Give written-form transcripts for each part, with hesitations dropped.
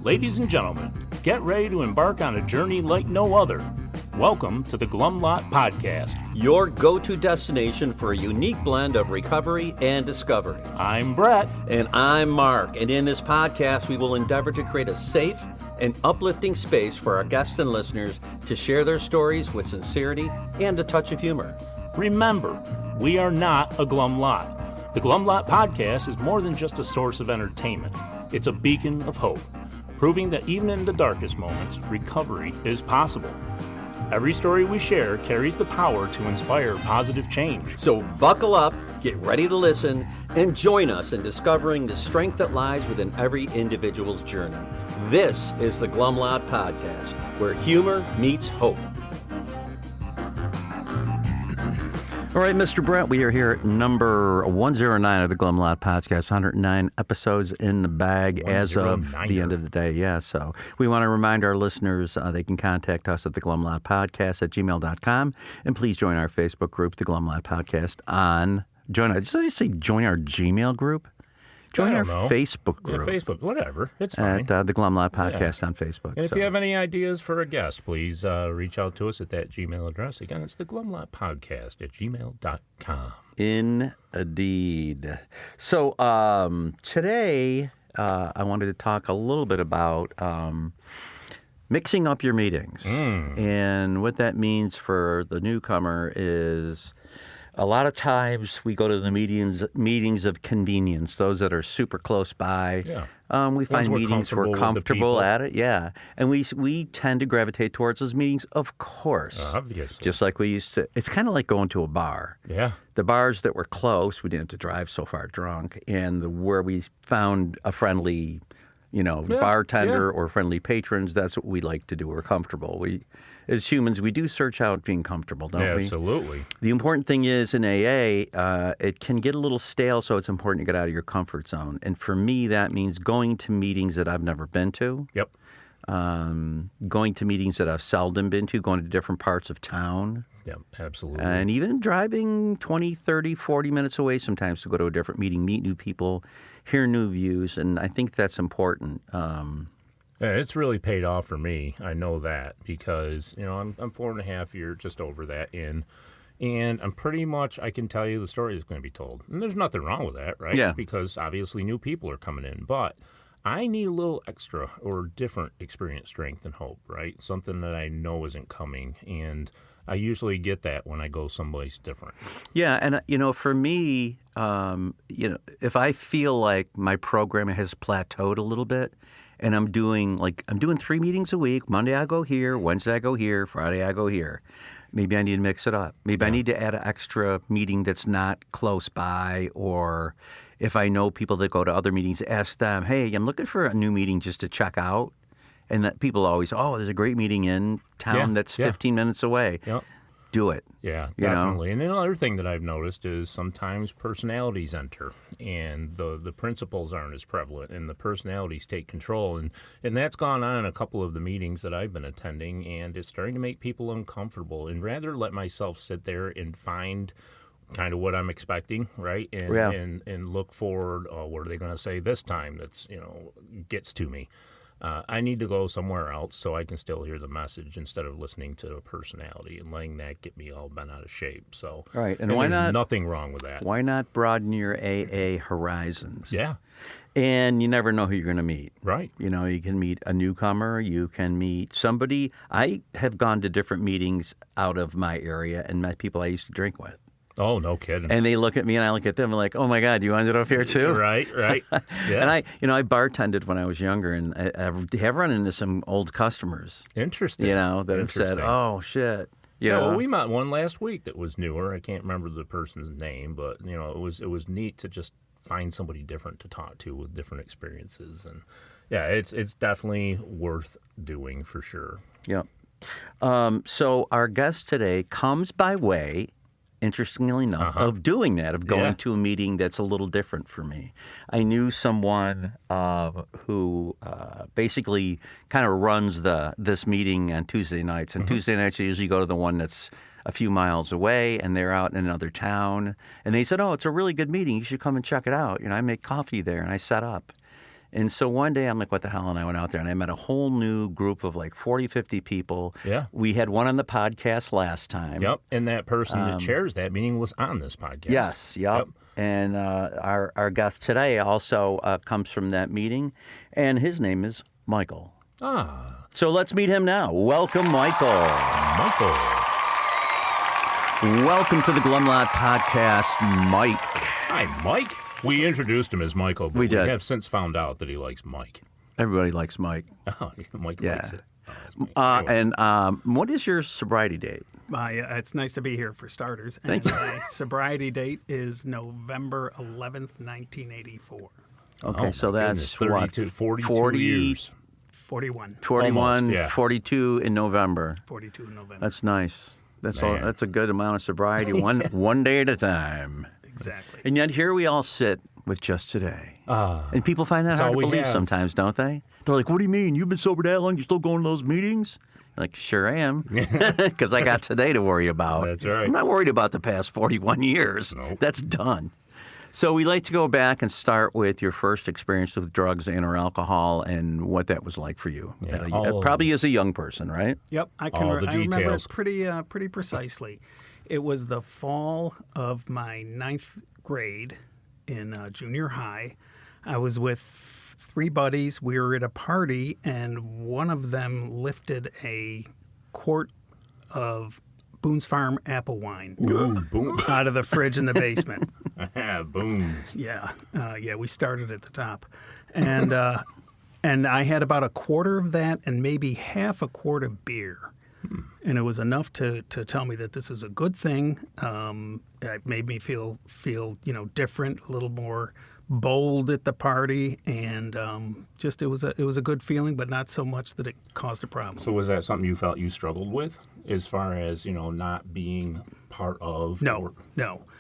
Ladies and gentlemen, get ready to embark on a journey like no other. Welcome to the Glum Lot Podcast, your go-to destination for a unique blend of recovery and discovery. I'm Brett. And I'm Mark. And in this podcast, we will endeavor to create a safe and uplifting space for our guests and listeners to share their stories with sincerity and a touch of humor. Remember, we are not a Glum Lot. The Glum Lot Podcast is more than just a source of entertainment. It's a beacon of hope, proving that even in the darkest moments, recovery is possible. Every story we share carries the power to inspire positive change. So buckle up, get ready to listen, and join us in discovering the strength that lies within every individual's journey. This is the Glum Lot Podcast, where humor meets hope. All right, Mr. Brett, we are here at number 109 of the Glum Lot Podcast, 109 episodes in the bag as of the end of the day. Yeah, so we want to remind our listeners they can contact us at the Glum Lot Podcast at gmail.com, and please join our Facebook group, the Glum Lot Podcast, join our Gmail group? Join our Facebook group. Yeah, Facebook, whatever. It's fine. At the Glum Lot Podcast on Facebook. And if you have any ideas for a guest, please reach out to us at that Gmail address. Again, it's the Glum Lot Podcast at gmail.com. Indeed. So today I wanted to talk a little bit about mixing up your meetings. And what that means for the newcomer is a lot of times we go to the meetings of convenience, those that are super close by. Yeah. We find meetings we're comfortable at it. Yeah. And we tend to gravitate towards those meetings, of course. Obviously. Just like we used to. It's kind of like going to a bar. Yeah. The bars that were close, we didn't have to drive so far drunk. And where we found a friendly, bartender or friendly patrons, that's what we like to do. We're comfortable. As humans, we do search out being comfortable, don't we? Absolutely. The important thing is in AA, it can get a little stale, so it's important to get out of your comfort zone. And for me, that means going to meetings that I've never been to. Yep. Going to meetings that I've seldom been to, going to different parts of town. Yep, absolutely. And even driving 20, 30, 40 minutes away sometimes to go to a different meeting, meet new people, hear new views, and I think that's important. Yeah, it's really paid off for me. I know that because, I'm 4.5 years, just over that in, and I'm pretty much, I can tell you the story is going to be told. And there's nothing wrong with that, right? Yeah. Because obviously new people are coming in, but I need a little extra or different experience, strength, and hope, right? Something that I know isn't coming, and I usually get that when I go someplace different. Yeah, and for me, if I feel like my program has plateaued a little bit, and I'm doing 3 meetings a week. Monday I go here, Wednesday I go here, Friday I go here. Maybe I need to mix it up. Maybe I need to add an extra meeting that's not close by, or if I know people that go to other meetings, ask them, hey, I'm looking for a new meeting just to check out. And that people always, there's a great meeting in town that's 15 minutes away. Yep. Do it. Yeah, definitely. And another thing that I've noticed is sometimes personalities enter, and the principles aren't as prevalent, and the personalities take control. And that's gone on in a couple of the meetings that I've been attending, and it's starting to make people uncomfortable. And rather let myself sit there and find kind of what I'm expecting, right? And look forward, what are they going to say this time that's, gets to me. I need to go somewhere else so I can still hear the message instead of listening to a personality and letting that get me all bent out of shape. So, right. And why there's not? Nothing wrong with that. Why not broaden your AA horizons? Yeah. And you never know who you're going to meet. Right. You can meet a newcomer. You can meet somebody. I have gone to different meetings out of my area and met people I used to drink with. Oh, no kidding. And they look at me and I look at them and like, oh my God, you ended up here too? Right. Yeah. And I bartended when I was younger, and I have run into some old customers. Interesting. That have said, oh shit. Well, we met one last week that was newer. I can't remember the person's name, but it was neat to just find somebody different to talk to with different experiences. And yeah, it's definitely worth doing for sure. Yeah. So our guest today comes by way, interestingly enough, of doing that, of going to a meeting that's a little different for me. I knew someone who basically kind of runs this meeting on Tuesday nights. And Tuesday nights I usually go to the one that's a few miles away, and they're out in another town. And they said, oh, it's a really good meeting. You should come and check it out. I make coffee there, and I set up. And so one day I'm like, what the hell? And I went out there and I met a whole new group of like 40, 50 people. Yeah. We had one on the podcast last time. Yep. And that person that chairs that meeting was on this podcast. Yes. Yep. And our guest today also comes from that meeting. And his name is Michael. Ah. So let's meet him now. Welcome, Michael. Michael. Welcome to the Glum Lot Podcast, Mike. Hi, Mike. We introduced him as Michael, but We did. have since found out that he likes Mike. Everybody likes Mike. Oh, Mike Yeah. likes it. Oh, that's Mike. And what is your sobriety date? It's nice to be here for starters. Thank and you. My sobriety date is November 11th, 1984. Okay, Oh, so my that's goodness, 32, 42 years. 41. 21, Almost, yeah. 42 in November. 42 in November. That's nice. That's Man. that's a good amount of sobriety, one day at a time. Exactly. And yet here we all sit with just today. Ah. And people find that That's hard all to we believe have. sometimes, don't they? They're like, what do you mean? You've been sober that long? You still going to those meetings? Like, sure I am. Because I got today to worry about. That's right. I'm not worried about the past 41 years. Nope. That's done. So we like to go back and start with your first experience with drugs and or alcohol and what that was like for you. Yeah, At all of probably as a young person, right? Yep, I All the I remember details. it pretty precisely. It was the fall of my 9th grade in junior high. I was with 3 buddies. We were at a party, and one of them lifted a quart of Boone's Farm apple wine Ooh, boom. out of the fridge in the basement. Booms. Yeah, we started at the top, and I had about a quarter of that and maybe half a quart of beer, and it was enough to tell me that this was a good thing. It made me feel different, a little more bold at the party, and just it was a good feeling, but not so much that it caused a problem. So was that something you felt you struggled with as far as, not being part of? No.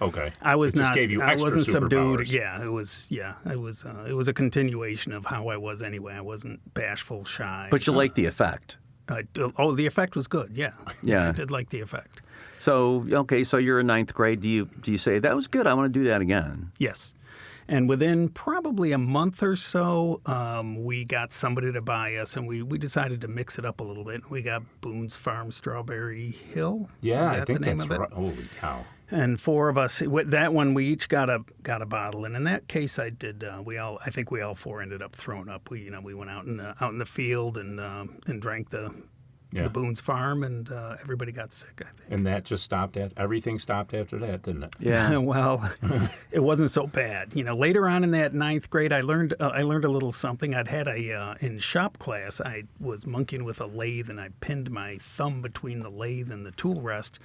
Okay. I was It just not. gave you I extra wasn't subdued. superpowers. Yeah, it was. Yeah, it was. It was a continuation of how I was anyway. I wasn't bashful, shy. But you like the effect. The effect was good. Yeah. Yeah. I did like the effect. So, okay, so you're in 9th grade. Do you say, that was good, I want to do that again? Yes. And within probably a month or so, we got somebody to buy us, and we decided to mix it up a little bit. We got Boone's Farm Strawberry Hill. Yeah, Is I that think the name that's of it? right. Holy cow. And 4 of us, with that one, we each got a bottle. And in that case, I did. I think we all 4 ended up throwing up. We went out in the field and drank the Boone's Farm, and everybody got sick, I think. And that just stopped everything stopped after that, didn't it? Yeah. Well, it wasn't so bad. Later on in that 9th grade, I learned a little something. I'd had in shop class, I was monkeying with a lathe, and I pinned my thumb between the lathe and the tool rest.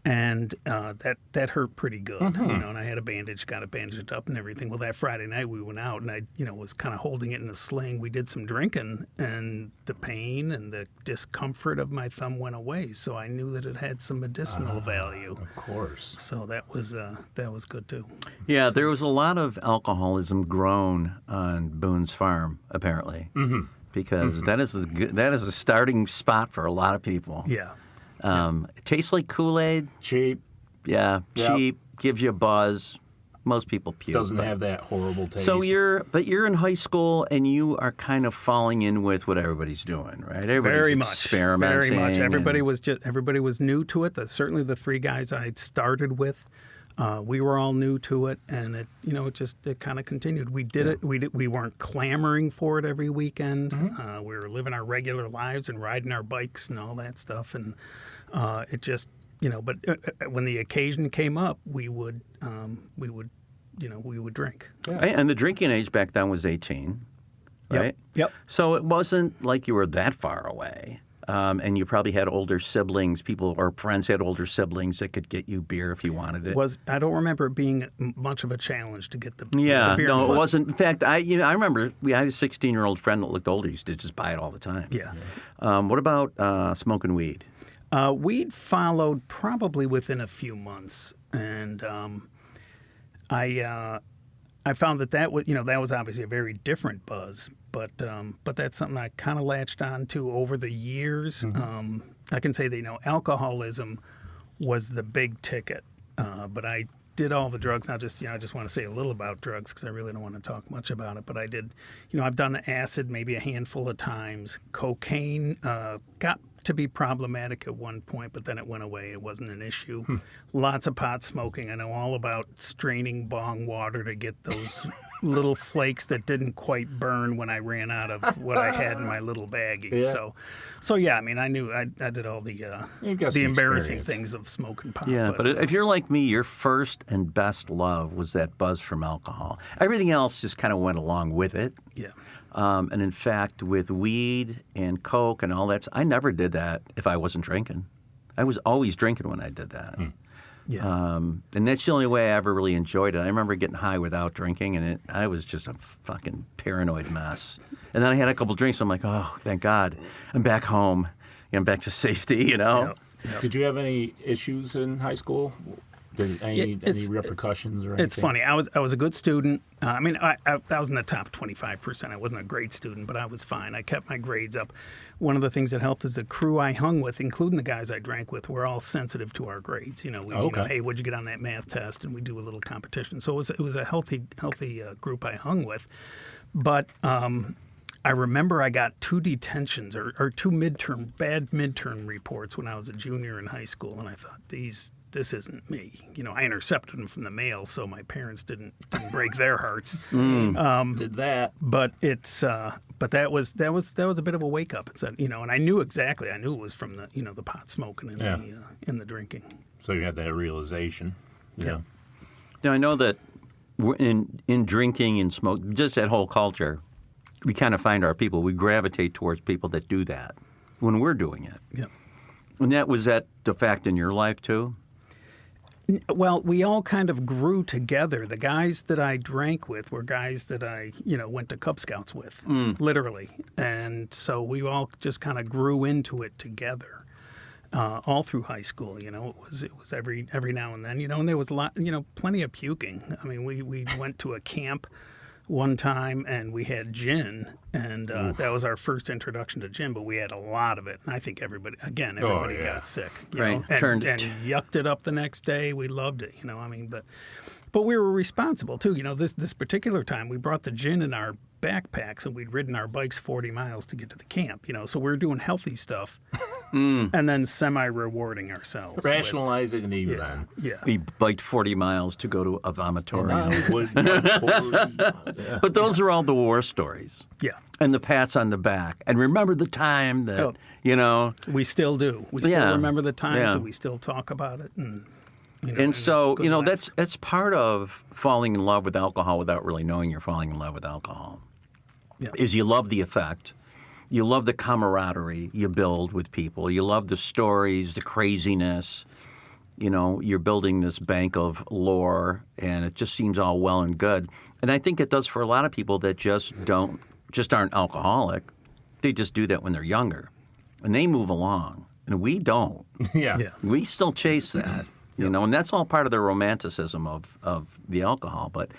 And that hurt pretty good, and I had got it bandaged up and everything. Well, that Friday night we went out, and I, was kind of holding it in a sling. We did some drinking, and the pain and the discomfort of my thumb went away. So I knew that it had some medicinal value. Of course. So that was good too. Yeah, there was a lot of alcoholism grown on Boone's Farm, apparently, because that is a starting spot for a lot of people. Yeah. It tastes like Kool-Aid. Cheap. Yeah, Yep. cheap, gives you a buzz. Most people puke. Doesn't but- have that horrible taste. So you're in high school and you are kind of falling in with what everybody's doing, right? Everybody's Very much. experimenting. Very much. Everybody and- was new to it. Certainly the 3 guys I'd started with, we were all new to it, and it kind of continued. We did it. We weren't clamoring for it every weekend. We were living our regular lives and riding our bikes and all that stuff, and it just. But when the occasion came up, we would drink. And the drinking age back then was 18, right? Yep. So it wasn't like you were that far away. And you probably had older siblings, or friends had older siblings that could get you beer if you wanted it. I don't remember it being much of a challenge to get the Yeah, the beer. no, it Plus- wasn't. In fact, I remember we had a 16-year-old friend that looked older. He used to just buy it all the time. Yeah. What about smoking weed? Weed followed probably within a few months, and I found that was obviously a very different buzz, but that's something I kind of latched on to over the years. I can say that alcoholism was the big ticket, but I did all the drugs. Now, I just want to say a little about drugs because I really don't want to talk much about it. But I did, I've done acid maybe a handful of times. Cocaine got to be problematic at one point, but then it went away. It wasn't an issue. Lots of pot smoking. I know all about straining bong water to get those little flakes that didn't quite burn when I ran out of what I had in my little baggie. Yeah. So yeah, I mean, I knew I did all the embarrassing things of smoking pot. Yeah, but if you're like me, your first and best love was that buzz from alcohol. Everything else just kind of went along with it. Yeah. And in fact, with weed and coke and all that, I never did that if I wasn't drinking. I was always drinking when I did that. Yeah. And that's the only way I ever really enjoyed it. I remember getting high without drinking, and I was just a fucking paranoid mess. And then I had a couple drinks, I'm like, oh, thank God, I'm back home. I'm back to safety, Yep. Did you have any issues in high school? Any repercussions or anything? It's funny. I was a good student. I was in the top 25%. I wasn't a great student, but I was fine. I kept my grades up. One of the things that helped is the crew I hung with, including the guys I drank with, were all sensitive to our grades. Hey, what'd you get on that math test? And we do a little competition. So it was a healthy group I hung with. But I remember I got 2 detentions or 2 bad midterm reports when I was a junior in high school, and I thought this isn't me. I intercepted them from the mail, so my parents didn't break their hearts. Did that? But but that was a bit of a wake up. It said, and I knew exactly. I knew it was from the the pot smoking and the drinking. So you had that realization. Yeah. Now I know that in drinking and smoke, just that whole culture, we kind of find our people. We gravitate towards people that do that when we're doing it. Yeah. And was that the fact in your life too? Well, we all kind of grew together. The guys that I drank with were guys that I, went to Cub Scouts with, literally. And so we all just kind of grew into it together all through high school. It was every now and then, and there was a lot, plenty of puking. I mean, we went to a camp one time and we had gin, and that was our first introduction to gin, but we had a lot of it. And I think everybody got sick. Right. And yucked it up the next day. We loved it, but we were responsible too. This particular time we brought the gin in our backpacks and we'd ridden our bikes 40 miles to get to the camp, so we were doing healthy stuff and then semi-rewarding ourselves. Rationalizing it even then. Yeah. We biked 40 miles to go to a vomitorium. Yeah. But those are all the war stories. Yeah. And the pats on the back. And remember the time that, We still do. We still remember the times and we still talk about it. And so, that's part of falling in love with alcohol without really knowing you're falling in love with alcohol. Yeah. Is you love the effect. You love the camaraderie you build with people. You love the stories, the craziness. You're building this bank of lore, and it just seems all well and good. And I think it does for a lot of people that just aren't alcoholic. They just do that when they're younger, and they move along, and we don't. Yeah. We still chase that. And that's all part of the romanticism of the alcohol. But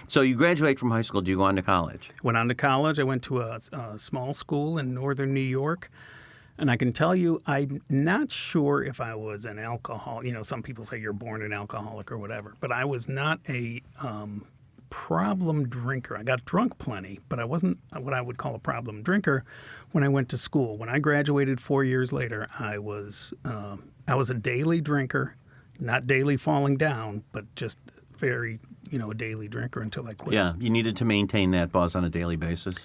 so you graduate from high school. Do you go on to college? Went on to college. I went to a small school in northern New York. And I can tell you, I'm not sure if I was an alcoholic. Some people say you're born an alcoholic or whatever. But I was not a problem drinker. I got drunk plenty, but I wasn't what I would call a problem drinker when I went to school. When I graduated 4 years later, I was a daily drinker. Not daily falling down, but just very, a daily drinker until I quit. Yeah, you needed to maintain that buzz on a daily basis.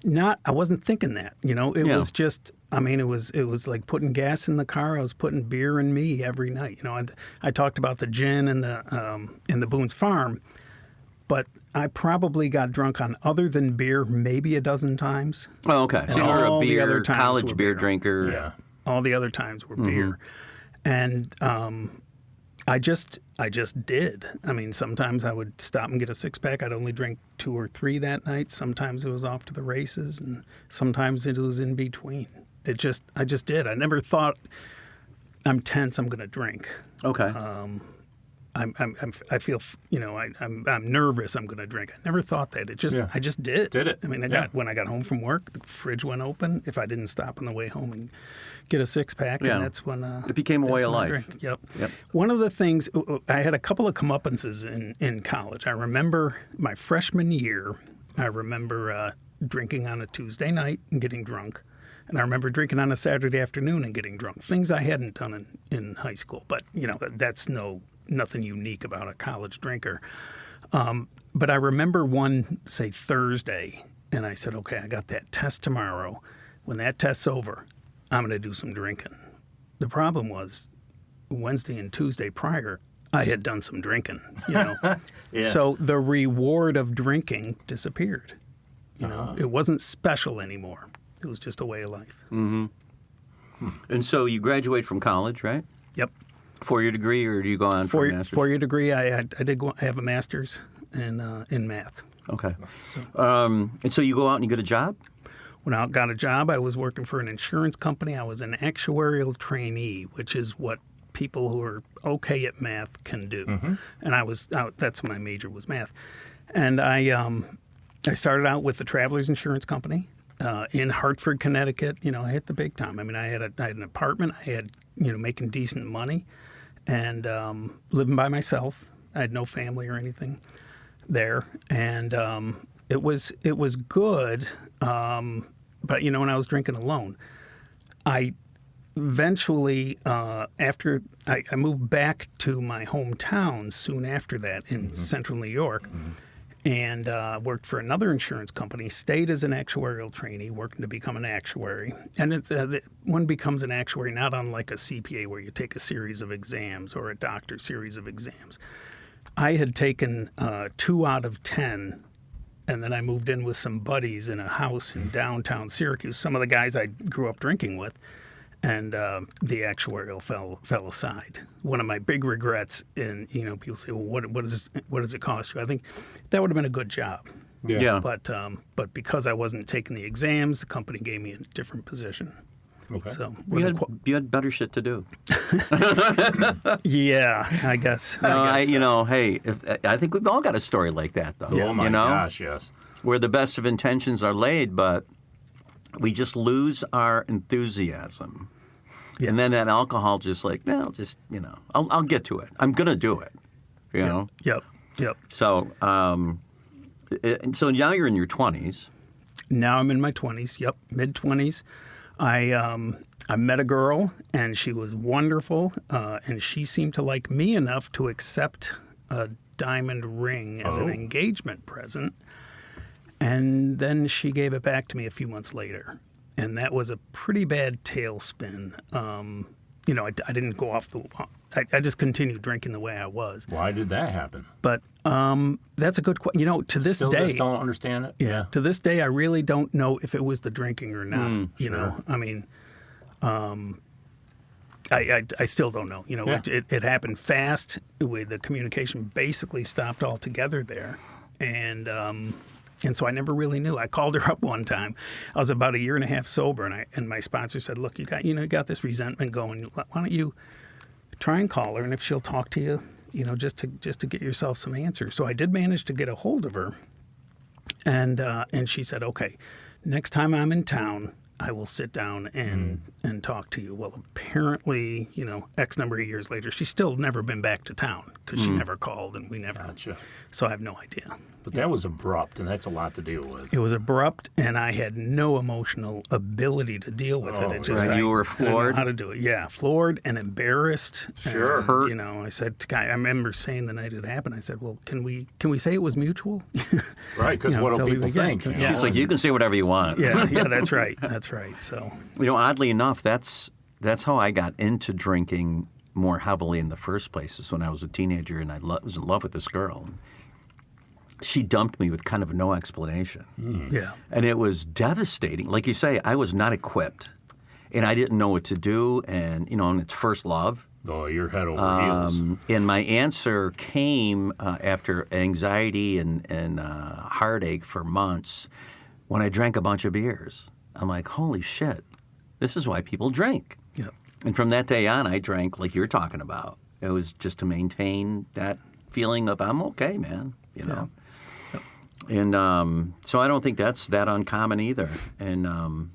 I wasn't thinking that. It was just. It was like putting gas in the car. I was putting beer in me every night. I talked about the gin and the Boone's Farm, but I probably got drunk on other than beer maybe a dozen times. Oh, okay. So you were a college beer drinker. Yeah. All the other times were beer, and. I just did. Sometimes I would stop and get a 6-pack. I'd only drink 2 or 3 that night. Sometimes it was off to the races, and sometimes it was in between. I just did. I never thought I'm tense. I'm going to drink. Okay. I feel, I'm nervous. I'm going to drink. I never thought that. I just did. Did it? I mean, when I got home from work, the fridge went open. If I didn't stop on the way home and get a 6-pack, and that's when it became a way of life. Yep. One of the things, I had a couple of comeuppances in college. I remember my freshman year. I remember drinking on a Tuesday night and getting drunk. And I remember drinking on a Saturday afternoon and getting drunk. Things I hadn't done in high school. But, that's nothing unique about a college drinker. But I remember one, say, Thursday, and I said, okay, I got that test tomorrow. When that test's over, I'm going to do some drinking. The problem was Wednesday and Tuesday prior, I had done some drinking, So the reward of drinking disappeared. It wasn't special anymore. It was just a way of life. Mm-hmm. And so you graduate from college, right? Yep. 4-year degree, or do you go on for a master's? 4-year degree. I have a master's in math. Okay. And so you go out and you get a job? When I got a job, I was working for an insurance company. I was an actuarial trainee, which is what people who are okay at math can do. Mm-hmm. And that's my major was math. And I started out with the Travelers Insurance Company in Hartford, Connecticut. I hit the big time. I mean, I had an apartment. I had making decent money, and living by myself. I had no family or anything there, and it was good. But when I was drinking alone, I eventually, after I moved back to my hometown soon after that in central New York, and worked for another insurance company, stayed as an actuarial trainee, working to become an actuary. And it's one becomes an actuary not unlike a CPA where you take a series of exams or a doctor series of exams. I had taken 2 out of 10, and then I moved in with some buddies in a house in downtown Syracuse, some of the guys I grew up drinking with, and the actuarial fell aside. One of my big regrets, and people say, well, what does it cost you? I think that would have been a good job. Yeah. But because I wasn't taking the exams, the company gave me a different position. Okay. So you had better shit to do. Yeah, I guess. Hey, I think we've all got a story like that, though. Oh my gosh, yes. Where the best of intentions are laid, but we just lose our enthusiasm. Yeah. And then that alcohol just I'll get to it. I'm going to do it, you know? Yep. So, so now you're in your 20s. Now I'm in my 20s, mid-20s. I met a girl, and she was wonderful, and she seemed to like me enough to accept a diamond ring as an engagement present. And then she gave it back to me a few months later. And that was a pretty bad tailspin. I didn't go off the... I just continued drinking the way I was. Why did that happen? But that's a good question. To this Still day... just don't understand it? Yeah. To this day, I really don't know if it was the drinking or not. Sure. I mean... I still don't know. It happened fast. The communication basically stopped altogether there. And so I never really knew. I called her up one time. I was about 1.5 years sober, and my sponsor said, "Look, you got this resentment going. Why don't you try and call her, and if she'll talk to you, just to get yourself some answers." So I did manage to get a hold of her, and she said, "Okay, next time I'm in town, I will sit down and talk to you." Well, apparently, X number of years later, she's still never been back to town because she never called, and we never. Gotcha. So I have no idea. But that was abrupt, and that's a lot to deal with. It was abrupt, and I had no emotional ability to deal with it. You were floored? I didn't know how to do it. Yeah, floored and embarrassed. Sure. And, hurt. I said to Guy, I remember saying the night it happened, I said, well, can we say it was mutual? Right, because what do people think? Yeah. She's like, you can say whatever you want. Yeah, that's right. That's right. So, oddly enough, that's how I got into drinking more heavily in the first place, is when I was a teenager and I was in love with this girl. She dumped me with kind of no explanation. Yeah. And it was devastating. Like you say, I was not equipped, and I didn't know what to do. And, and it's first love. Oh, you're head over heels. And my answer came after anxiety and heartache for months when I drank a bunch of beers. I'm like, holy shit, this is why people drink. Yeah. And from that day on, I drank like you're talking about. It was just to maintain that feeling of I'm okay, man. You know. Yeah. And so I don't think that's that uncommon either. And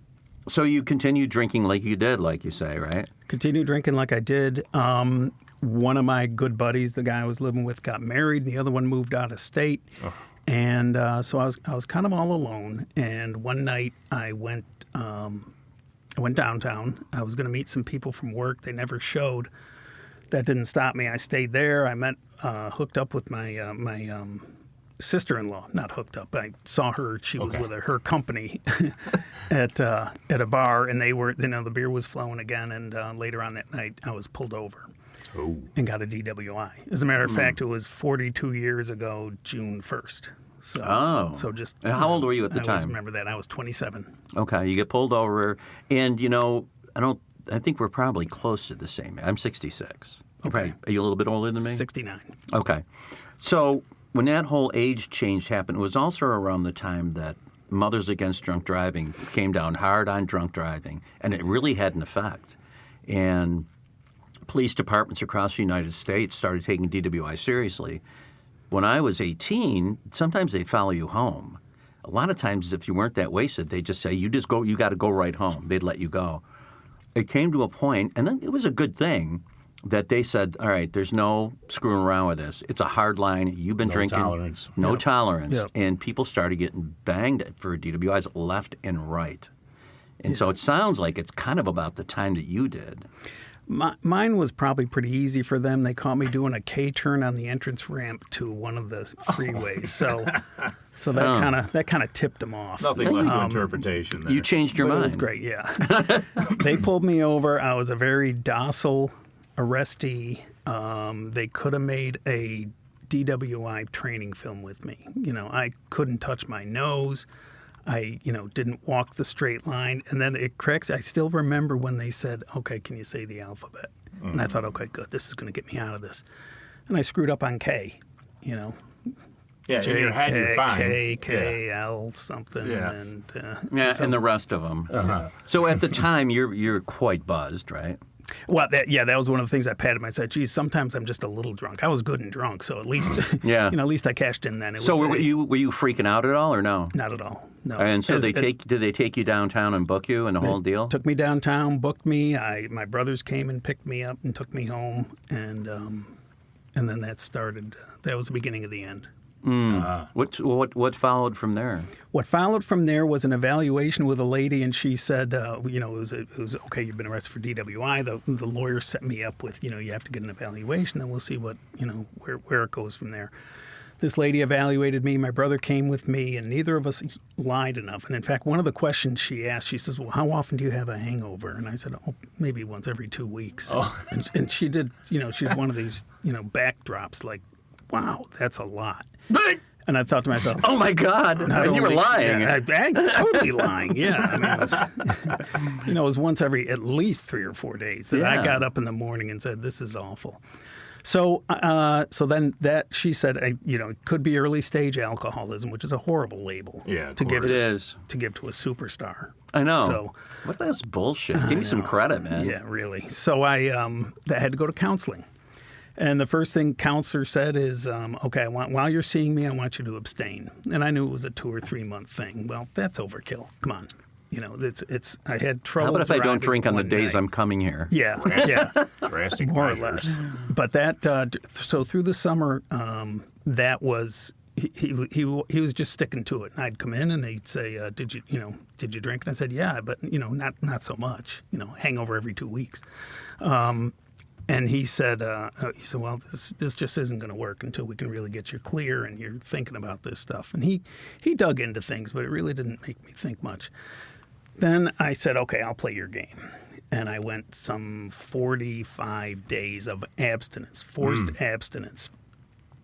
so you continue drinking like you did, like you say, right? Continue drinking like I did. One of my good buddies, the guy I was living with, got married, and the other one moved out of state. Oh. And so I was kind of all alone. And one night I went downtown. I was going to meet some people from work. They never showed. That didn't stop me. I stayed there. I hooked up with my sister-in-law. Not hooked up. I saw her. She was with her company at a bar, and they were, the beer was flowing again. And later on that night, I was pulled over and got a DWI. As a matter of fact, it was 42 years ago, June 1st. So just. And how old were you at the time? I remember that. I was 27. Okay, you get pulled over, and I think we're probably close to the same. I'm 66. Okay. Are you a little bit older than me? 69. Okay. So when that whole age change happened, it was also around the time that Mothers Against Drunk Driving came down hard on drunk driving, and it really had an effect. And police departments across the United States started taking DWI seriously. When I was 18, sometimes they'd follow you home. A lot of times, if you weren't that wasted, they'd just say, you got to go right home. They'd let you go. It came to a point, and then it was a good thing, that they said, all right, there's no screwing around with this. It's a hard line. You've been drinking. No tolerance. Yep. And people started getting banged for DWIs left and right. And so it sounds like it's kind of about the time that you did. Mine was probably pretty easy for them. They caught me doing a K-turn on the entrance ramp to one of the freeways. So that kind of tipped them off. Nothing left to interpretation there. You changed your mind. It was great, yeah. They pulled me over. I was a very docile arrestee. They could have made a DWI training film with me. I couldn't touch my nose. I, didn't walk the straight line. And then it cracks. I still remember when they said, okay, can you say the alphabet? Mm-hmm. And I thought, okay, good. This is going to get me out of this. And I screwed up on K, Yeah, J, in your head you're fine. K, L, something. Yeah. And, and the rest of them. Uh-huh. So at the time, you're quite buzzed, right? Well, that was one of the things I patted myself. Geez, sometimes I'm just a little drunk. I was good and drunk, so at least, at least I cashed in then. Were you freaking out at all, or no? Not at all. No. And so did they take you downtown and book you and the whole deal? Took me downtown, booked me. My brothers came and picked me up and took me home, and then that started. That was the beginning of the end. What followed from there? What followed from there was an evaluation with a lady, and she said, it was okay. You've been arrested for DWI. The lawyer set me up with, you have to get an evaluation, and we'll see what, where it goes from there. This lady evaluated me. My brother came with me, and neither of us lied enough. And in fact, one of the questions she asked, she says, "Well, how often do you have a hangover?" And I said, "Oh, maybe once every 2 weeks." Oh. And she did, she did one of these, backdrops, like, "Wow, that's a lot." And I thought to myself, "Oh my God!" And you were lying. Yeah, I totally lying. Yeah, I mean, it was once every at least 3 or 4 days that I got up in the morning and said, "This is awful." So then she said, it could be early stage alcoholism, which is a horrible label to give to a superstar. I know. So what that's bullshit. Give me some credit, man. Yeah, really. So I had to go to counseling. And the first thing counselor said is, okay, while you're seeing me, I want you to abstain. And I knew it was a 2 or 3 month thing. Well, that's overkill. Come on. It's. I had trouble. How about if I don't drink on the days I'm coming here? Yeah, drastic more measures. or less. But that so through the summer, that was he was just sticking to it. And I'd come in and he'd say, did you drink? And I said, yeah, but not so much. Hangover every 2 weeks. And he said, well, this just isn't going to work until we can really get you clear and you're thinking about this stuff. And he dug into things, but it really didn't make me think much. Then I said, okay, I'll play your game. And I went some 45 days of abstinence, forced abstinence.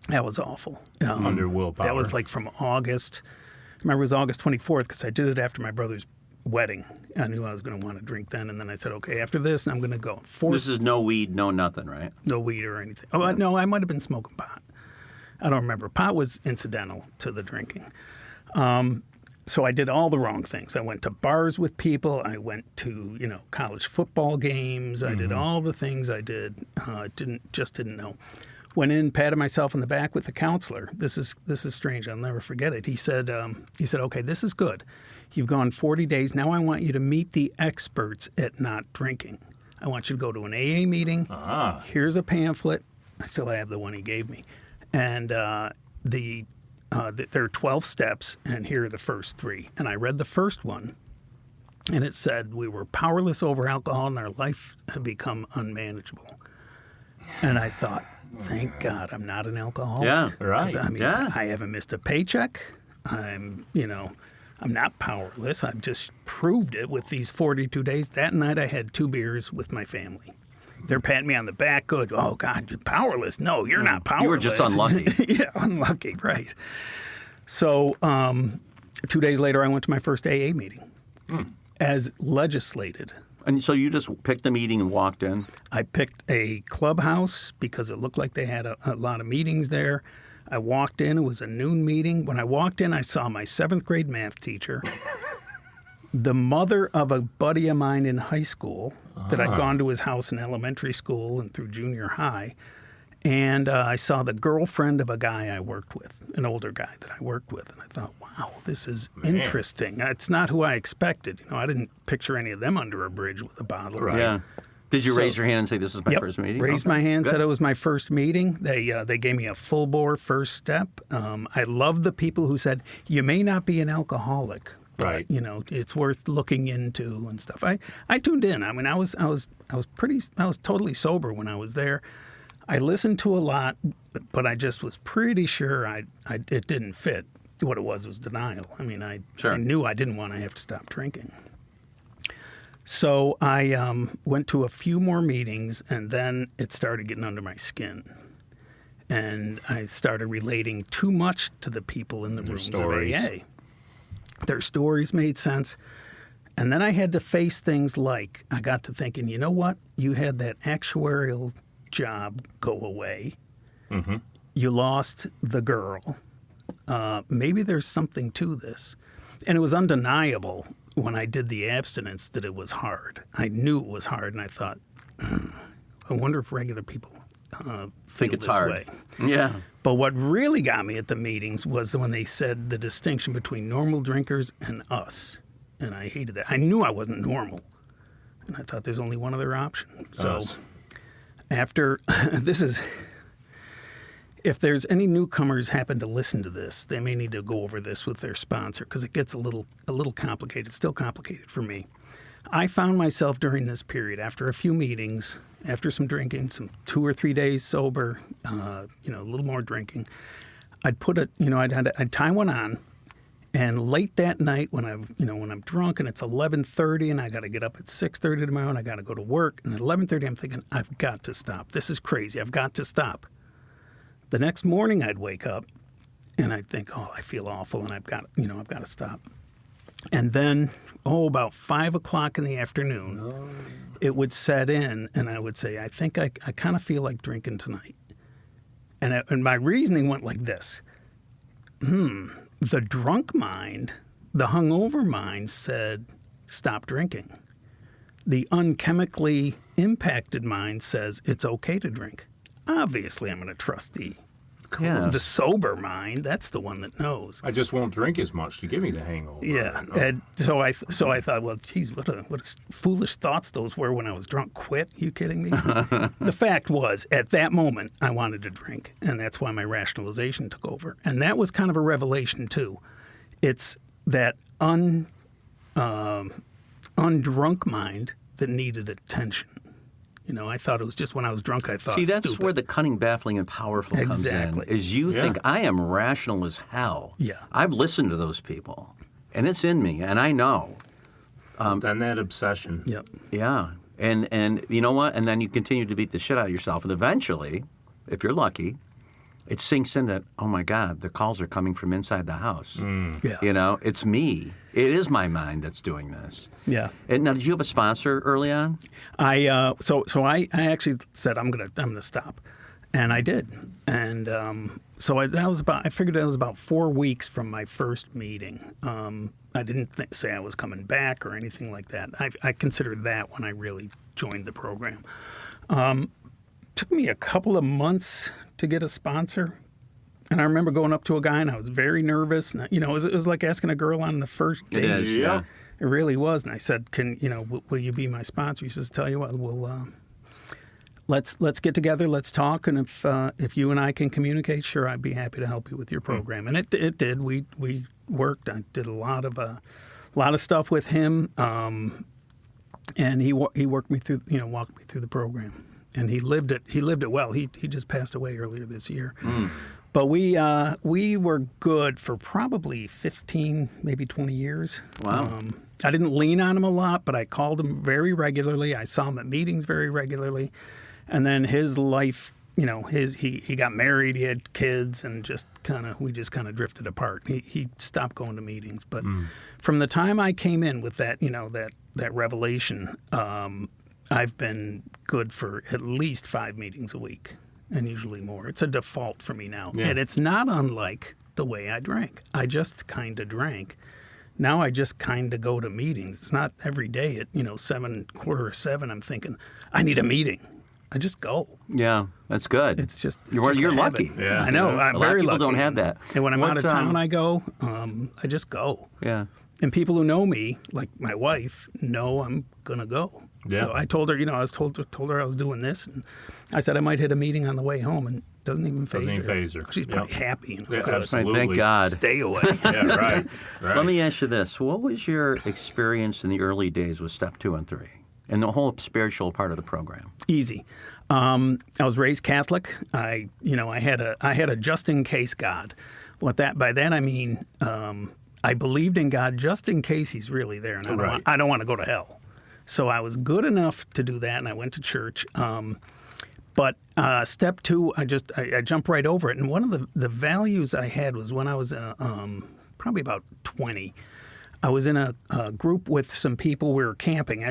That was awful. Under willpower. That was like from August. I remember it was August 24th because I did it after my brother's wedding. I knew I was going to want to drink then. And then I said, okay, after this, I'm going to go. This is no weed, no nothing, right? No weed or anything. Oh, no, I might have been smoking pot. I don't remember. Pot was incidental to the drinking. So I did all the wrong things. I went to bars with people. I went to, college football games. I did all the things I did. Didn't know. Went in, patted myself on the back with the counselor. This is strange. I'll never forget it. He said, okay, this is good. You've gone 40 days. Now I want you to meet the experts at not drinking. I want you to go to an AA meeting. Here's a pamphlet. I still have the one he gave me. And there are 12 steps, and here are the first 3. And I read the first one, and it said, we were powerless over alcohol, and our life had become unmanageable. And I thought, thank God I'm not an alcoholic. Yeah, right. I haven't missed a paycheck. I'm not powerless. I've just proved it with these 42 days. That night I had 2 beers with my family. They're patting me on the back. Good. Oh, God, you're powerless. No, you're not powerless. You were just unlucky. Yeah, unlucky, right. So 2 days later, I went to my first AA meeting as legislated. And so you just picked a meeting and walked in? I picked a clubhouse because it looked like they had a lot of meetings there. I walked in. It was a noon meeting. When I walked in, I saw my 7th grade math teacher, the mother of a buddy of mine in high school that I'd gone to his house in elementary school and through junior high. And I saw the girlfriend of a guy I worked with, an older guy that I worked with. And I thought, wow, this is interesting. It's not who I expected. I didn't picture any of them under a bridge with a bottle. Right. Yeah. Did you raise your hand and say, this is my first meeting? Raised my hand, said it was my first meeting. They gave me a full-bore first step. I love the people who said, you may not be an alcoholic, right? But, it's worth looking into and stuff. I tuned in. I mean, I was totally sober when I was there. I listened to a lot, but I just was pretty sure it didn't fit. What it was denial. I mean, I knew I didn't want to have to stop drinking. So I went to a few more meetings, and then it started getting under my skin. And I started relating too much to the people in the rooms of AA. Their stories made sense. And then I had to face things like, I got to thinking, you know what? You had that actuarial job go away. Mm-hmm. You lost the girl. Maybe there's something to this. And it was undeniable when I did the abstinence that it was hard. I knew it was hard, and I thought, I wonder if regular people think it's this hard. way. Yeah. But what really got me at the meetings was when they said the distinction between normal drinkers and us. And I hated that. I knew I wasn't normal. And I thought there's only one other option. So after this is... If there's any newcomers happen to listen to this, they may need to go over this with their sponsor because it gets a little complicated. It's still complicated for me. I found myself during this period, after a few meetings, after some drinking, some 2 or 3 days sober, a little more drinking, I'd tie one on, and late that night when I'm drunk and it's 11:30 and I got to get up at 6:30 tomorrow and I got to go to work, and at 11:30 I'm thinking I've got to stop. This is crazy. I've got to stop. The next morning I'd wake up and I'd think, oh, I feel awful and I've got to stop. And then, about 5 o'clock in the afternoon, it would set in and I would say, I think I kind of feel like drinking tonight. And my reasoning went like this. The drunk mind, the hungover mind said, stop drinking. The unchemically impacted mind says it's okay to drink. Obviously, I'm going to trust the sober mind. That's the one that knows. I just won't drink as much to give me the hangover. Yeah, and so I thought, well, geez, what foolish thoughts those were when I was drunk. Quit? You kidding me? The fact was, at that moment, I wanted to drink, and that's why my rationalization took over. And that was kind of a revelation too. It's that undrunk mind that needed attention. I thought it was just when I was drunk I thought See, that's stupid. where the cunning, baffling, and powerful comes in. Is you think I am rational as hell. Yeah. I've listened to those people, and it's in me, and I know. Then that obsession. Yep. Yeah. And you know what? And then you continue to beat the shit out of yourself, and eventually, if you're lucky, it sinks in that, oh my God, the calls are coming from inside the house. Yeah. It's me. It is my mind that's doing this. Yeah. And now, did you have a sponsor early on? I actually said I'm gonna stop, and I did. And I figured that was about 4 weeks from my first meeting. I didn't say I was coming back or anything like that. I considered that when I really joined the program. Took me a couple of months to get a sponsor. And I remember going up to a guy and I was very nervous. And, it was like asking a girl on the first date. It is, yeah. It really was. And I said, will you be my sponsor? He says, tell you what, let's get together, let's talk, and if you and I can communicate, sure, I'd be happy to help you with your program. And it did. We worked. I did a lot of stuff with him, and he worked me through, walked me through the program, and he lived it well. He just passed away earlier this year. But we were good for probably 15, maybe 20 years. Wow. I didn't lean on him a lot, but I called him very regularly. I saw him at meetings very regularly. And then his life, he got married, he had kids, and we just kind of drifted apart. He stopped going to meetings. But from the time I came in with that, that revelation, I've been good for at least 5 meetings a week, and usually more. It's a default for me now. Yeah. And it's not unlike the way I drank. I just kind of drank. Now I just kind of go to meetings. It's not every day at 7:45 I'm thinking, I need a meeting. I just go. Yeah, that's good. It's just you're lucky. Yeah. I know. I'm very lucky. A lot of people don't have that. And when I'm out of town, I go. I just go. Yeah. And people who know me, like my wife, know I'm gonna go. Yeah. So I told her, I was told her I was doing this, and I said I might hit a meeting on the way home, and it doesn't even faze her. She's pretty happy. Yeah, absolutely. Thank God. Stay away. Yeah, right. Let me ask you this: what was your experience in the early days with Step 2 and 3, and the whole spiritual part of the program? Easy. I was raised Catholic. I had a just in case God. By that I mean I believed in God just in case He's really there, and I don't want to go to hell. So I was good enough to do that, and I went to church. But Step 2, I jumped right over it. And one of the values I had was when I was probably about 20. I was in a group with some people. We were camping,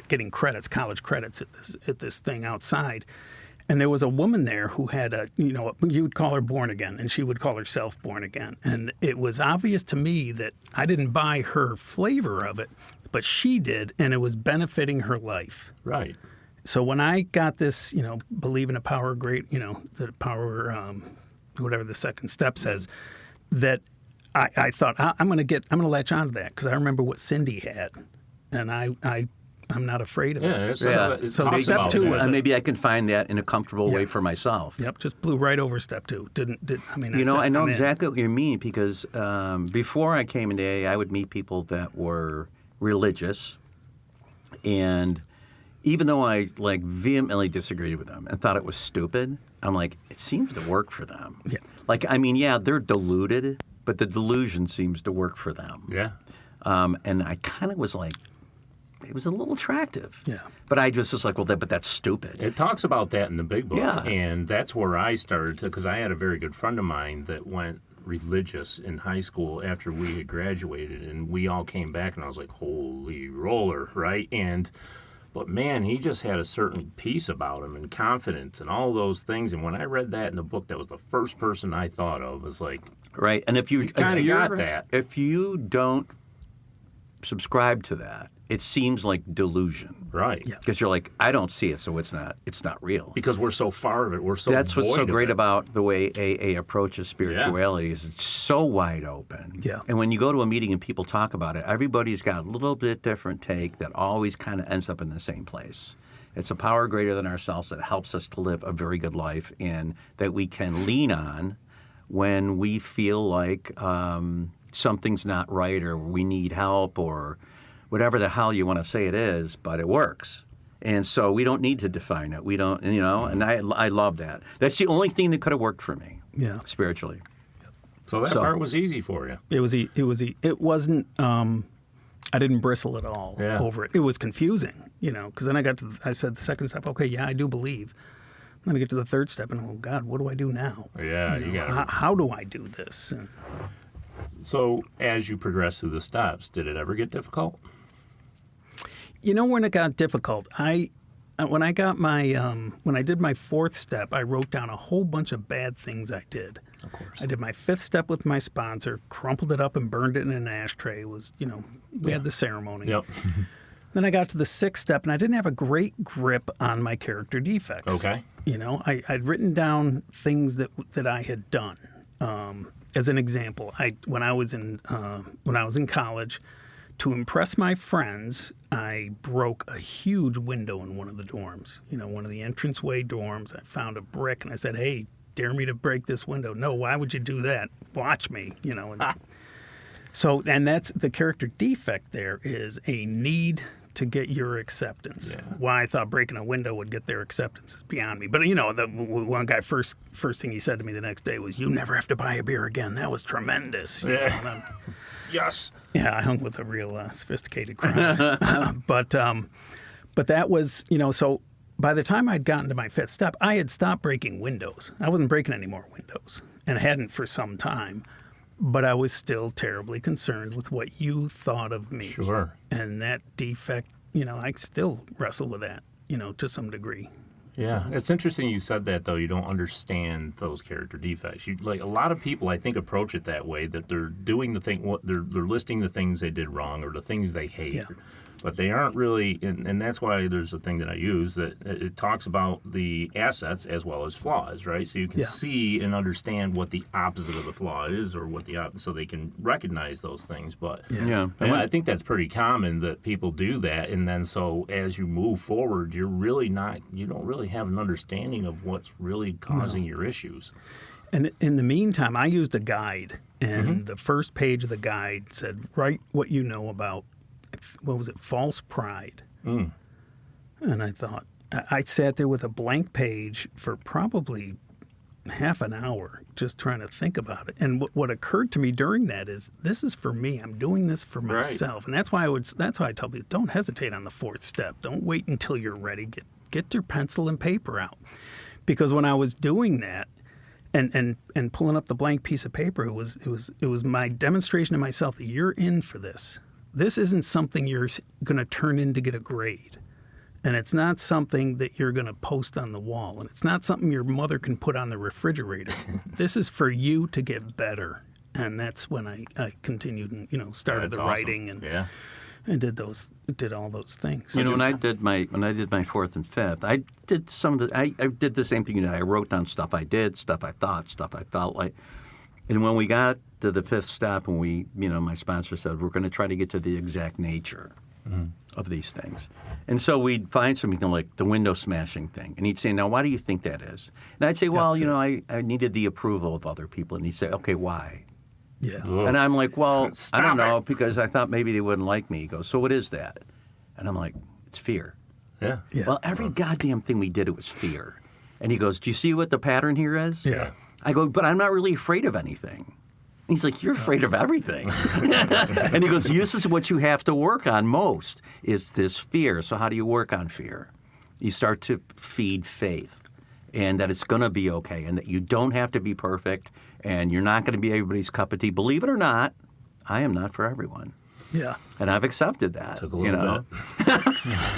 getting credits, college credits at this thing outside. And there was a woman there who had you would call her born again, and she would call herself born again. And it was obvious to me that I didn't buy her flavor of it, but she did, and it was benefiting her life. Right. So when I got this, believe in a power great, the power, whatever the second step says, that I thought I'm going to latch onto that because I remember what Cindy had, and I'm not afraid of it. So Step 2 was maybe I can find that in a comfortable way for myself. Yep, just blew right over Step 2. I know exactly what you mean because before I came into AA, I would meet people that were religious, and even though I vehemently disagreed with them and thought it was stupid, I'm like, it seems to work for them. Yeah. They're deluded, but the delusion seems to work for them. Yeah. And I kind of was like, it was a little attractive. Yeah. But I just was like, but that's stupid. It talks about that in the big book. Yeah. And that's where I started because I had a very good friend of mine that went religious in high school after we had graduated, and we all came back, and I was like, holy roller, right? But man, he just had a certain peace about him and confidence and all those things. And when I read that in the book, that was the first person I thought of. Was like, right. And if you got that, if you don't subscribe to that, it seems like delusion, right? Yeah. Because you're like, I don't see it, so it's not real. Because we're so far of it, we're so. That's what's so great it. about the way AA approaches spirituality is it's so wide open. Yeah. And when you go to a meeting and people talk about it, everybody's got a little bit different take that always kind of ends up in the same place. It's a power greater than ourselves that helps us to live a very good life and that we can lean on when we feel like something's not right or we need help or whatever the hell you want to say it is, but it works. And so we don't need to define it. We don't, and I love that. That's the only thing that could have worked for me, spiritually. So that part was easy for you. It wasn't, I didn't bristle at all over it. It was confusing, because then I said the second step, okay, yeah, I do believe. Then I get to the third step and, oh, God, what do I do now? Yeah, how do I do this? So as you progress through the steps, did it ever get difficult? When it got difficult, when I got my when I did my fourth step, I wrote down a whole bunch of bad things I did. Of course. I did my 5th step with my sponsor, crumpled it up and burned it in an ashtray. It was, we had the ceremony. Yep. Then I got to the 6th step, and I didn't have a great grip on my character defects. Okay. I'd written down things that I had done. As an example, when I was in college, to impress my friends, I broke a huge window in one of the dorms. One of the entranceway dorms. I found a brick, and I said, "Hey, dare me to break this window." "No, why would you do that? Watch me." So, and that's the character defect. There is a need to get your acceptance. Yeah. Why I thought breaking a window would get their acceptance is beyond me. But the one guy first thing he said to me the next day was, "You never have to buy a beer again. That was tremendous." Yeah. Yes. Yeah, I hung with a real sophisticated crowd. But that was, so by the time I'd gotten to my 5th step, I had stopped breaking windows. I wasn't breaking any more windows, and I hadn't for some time. But I was still terribly concerned with what you thought of me. Sure. And that defect, I still wrestle with that, to some degree. Yeah, it's interesting you said that, though. You don't understand those character defects. Like a lot of people, I think, approach it that way, that they're doing the thing, they're listing the things they did wrong or the things they hate. Yeah. But they aren't really, and that's why there's a thing that I use that it talks about the assets as well as flaws, right? So you can see and understand what the opposite of the flaw is, or what so they can recognize those things. But I think that's pretty common that people do that, and then so as you move forward, you don't really have an understanding of what's really causing your issues. And in the meantime, I used a guide, and the first page of the guide said, "Write what you know about." What was it? False pride. And I thought, I sat there with a blank page for probably half an hour just trying to think about it. And what occurred to me during that is, this is for me. I'm doing this for myself. And that's why I tell people, don't hesitate on the 4th step. Don't wait until you're ready. Get your pencil and paper out. Because when I was doing that and pulling up the blank piece of paper, it was my demonstration to myself that you're in for this. This isn't something you're going to turn in to get a grade. And it's not something that you're going to post on the wall. And it's not something your mother can put on the refrigerator. This is for you to get better. And that's when I continued and, started the writing and did all those things. When I did my 4th and 5th, I did I did the same thing you did. I wrote down stuff I did, stuff I thought, stuff I felt like. And when we got to the 5th step, and my sponsor said, we're going to try to get to the exact nature of these things. And so we'd find something like the window smashing thing. And he'd say, now, why do you think that is? And I'd say, well, I needed the approval of other people. And he'd say, okay, why? Yeah. Whoa. And I'm like, well, Stop I don't know, it. because I thought maybe they wouldn't like me. He goes, so what is that? And I'm like, it's fear. Yeah. Well, every goddamn thing we did, it was fear. And he goes, do you see what the pattern here is? Yeah. I go, but I'm not really afraid of anything. And he's like, you're afraid of everything. And he goes, this is what you have to work on most, is this fear. So how do you work on fear? You start to feed faith, and that it's going to be okay, and that you don't have to be perfect, and you're not going to be everybody's cup of tea. Believe it or not, I am not for everyone. Yeah. And I've accepted that. Took a little bit.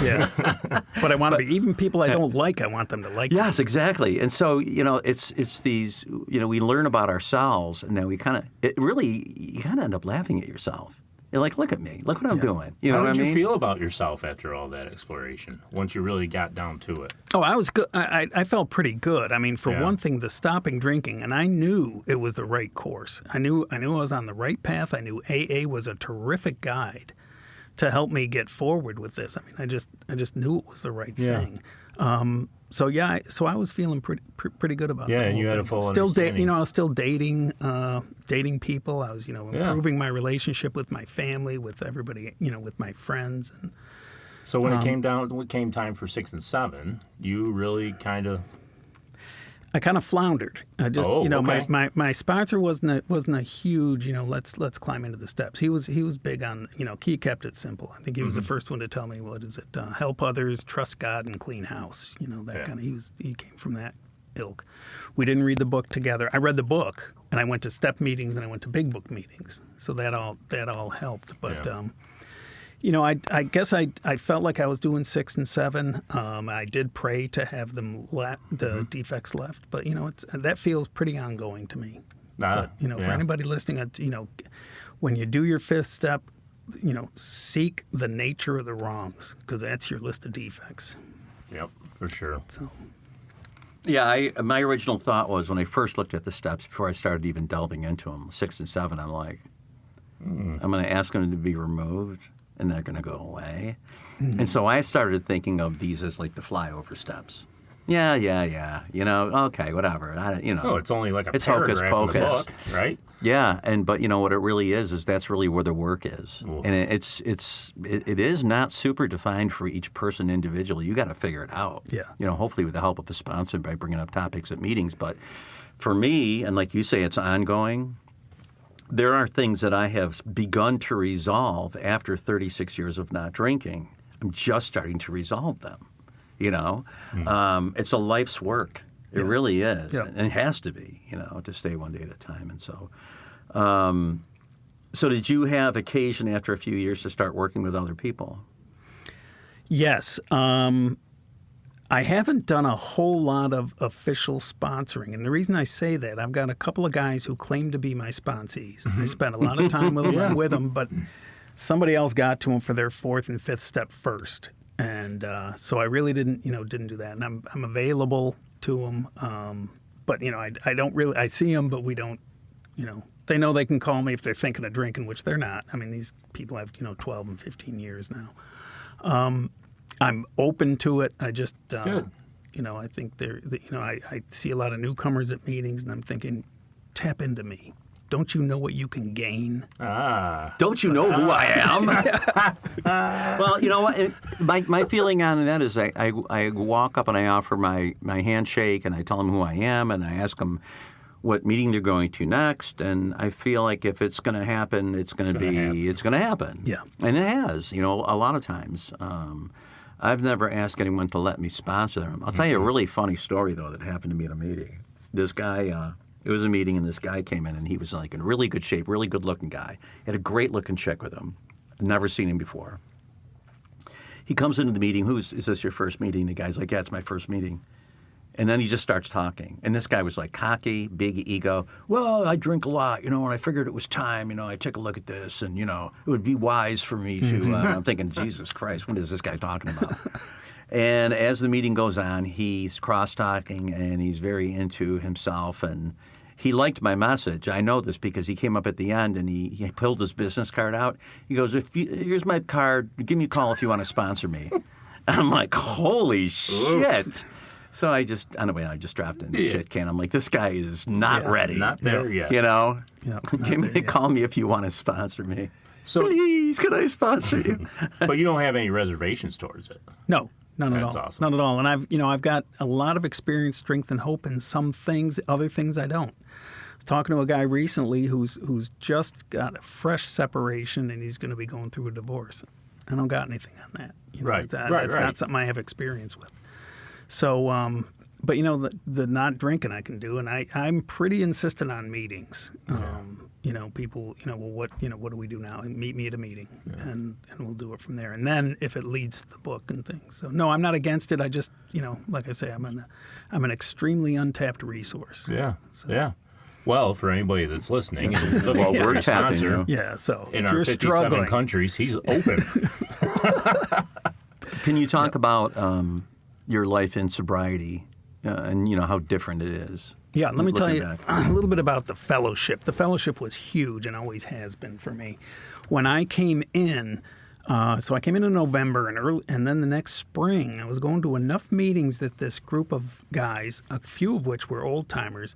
Yeah. But I want to be, even people I don't like, I want them to like me. Yes, exactly. And so, it's these, we learn about ourselves, and then you kind of end up laughing at yourself. You're like, look at me. Look what I'm doing. You know what I mean? How did you feel about yourself after all that exploration, once you really got down to it? Oh, I was good. I felt pretty good. I mean, for one thing, the stopping drinking, and I knew it was the right course. I knew I was on the right path. I knew AA was a terrific guide to help me get forward with this. I mean, I just knew it was the right thing. So I was feeling pretty good about that. Yeah, and you had a full understanding. I was still dating people. I was, improving my relationship with my family, with everybody, with my friends. And so when it came time for 6 and 7, you really kind of. I kind of floundered. I just, okay. my sponsor wasn't a huge, let's climb into the steps. He was big on, he kept it simple. I think he was the first one to tell me, what is it? Help others, trust God, and clean house. Kind of. He came from that ilk. We didn't read the book together. I read the book, and I went to step meetings, and I went to big book meetings. So that all helped. But I guess I felt like I was doing 6 and 7. I did pray to have them the defects left, but that feels pretty ongoing to me. But for anybody listening, when you do your 5th step, seek the nature of the wrongs, because that's your list of defects. Yep, for sure. So. Yeah, my original thought was when I first looked at the steps before I started even delving into them, 6 and 7, I'm like, I'm going to ask them to be removed, and they're going to go away. And so I started thinking of these as like the flyover steps. Yeah. Okay, whatever. Oh, it's only like a it's hocus paragraph in the pocus, book, right? Yeah, but what it really is that's really where the work is, and it is not super defined for each person individually. You got to figure it out. Yeah. Hopefully with the help of a sponsor by bringing up topics at meetings. But for me, and like you say, it's ongoing. There are things that I have begun to resolve after 36 years of not drinking. I'm just starting to resolve them. It's a life's work. It really is. Yeah. And it has to be, to stay one day at a time. And so, so did you have occasion after a few years to start working with other people? Yes. I haven't done a whole lot of official sponsoring. And the reason I say that, I've got a couple of guys who claim to be my sponsees. I spent a lot of time with them, with them, but somebody else got to them for their 4th and 5th step first. And so I really didn't do that. And I'm available to them. But, I don't really, I see them, but we don't, they know they can call me if they're thinking of drinking, which they're not. I mean, these people have, 12 and 15 years now. I'm open to it. I just, Good. I think I see a lot of newcomers at meetings, and I'm thinking, tap into me. Don't you know what you can gain? Don't you know who I am? Well, you know what? My feeling on that is I walk up and I offer my handshake and I tell them who I am and I ask them what meeting they're going to next. And I feel like if it's going to happen, it's going to happen. Yeah. And it has, a lot of times. I've never asked anyone to let me sponsor them. I'll tell you a really funny story, though, that happened to me at a meeting. This guy... It was a meeting, and this guy came in, and he was like in really good shape, really good-looking guy. He had a great-looking chick with him. I'd never seen him before. He comes into the meeting. Is this your first meeting? The guy's like, yeah, it's my first meeting. And then he just starts talking. And this guy was like cocky, big ego. Well, I drink a lot, and I figured it was time, I take a look at this, and, it would be wise for me to... I'm thinking, Jesus Christ, what is this guy talking about? And as the meeting goes on, he's cross-talking, and he's very into himself, and... He liked my message. I know this because he came up at the end and he pulled his business card out. He goes, here's my card. Give me a call if you want to sponsor me. And I'm like, holy shit. So I just dropped in the shit can. I'm like, this guy is not ready. Not there yet. Give me a call me if you want to sponsor me. So, please, can I sponsor you? But you don't have any reservations towards it. No. None at all. That's awesome. None at all. And I've got a lot of experience, strength, and hope in some things. Other things I don't. I was talking to a guy recently who's just got a fresh separation and he's going to be going through a divorce. I don't got anything on that. Right. That's not something I have experience with. So, but the not drinking I can do, and I'm pretty insistent on meetings. People, well, what do we do now? Meet me at a meeting, and we'll do it from there. And then if it leads to the book and things. So no, I'm not against it. I just, like I say, I'm an extremely untapped resource. Yeah. So. Yeah. Well, for anybody that's listening, we're tapping you. Yeah. So in if our you're 57 struggling, countries, he's open. Can you talk about your life in sobriety and how different it is? Yeah, let me tell you back. a little bit about the fellowship. The fellowship was huge and always has been for me. When I came in, so I came in November, and then the next spring, I was going to enough meetings that this group of guys, a few of which were old-timers,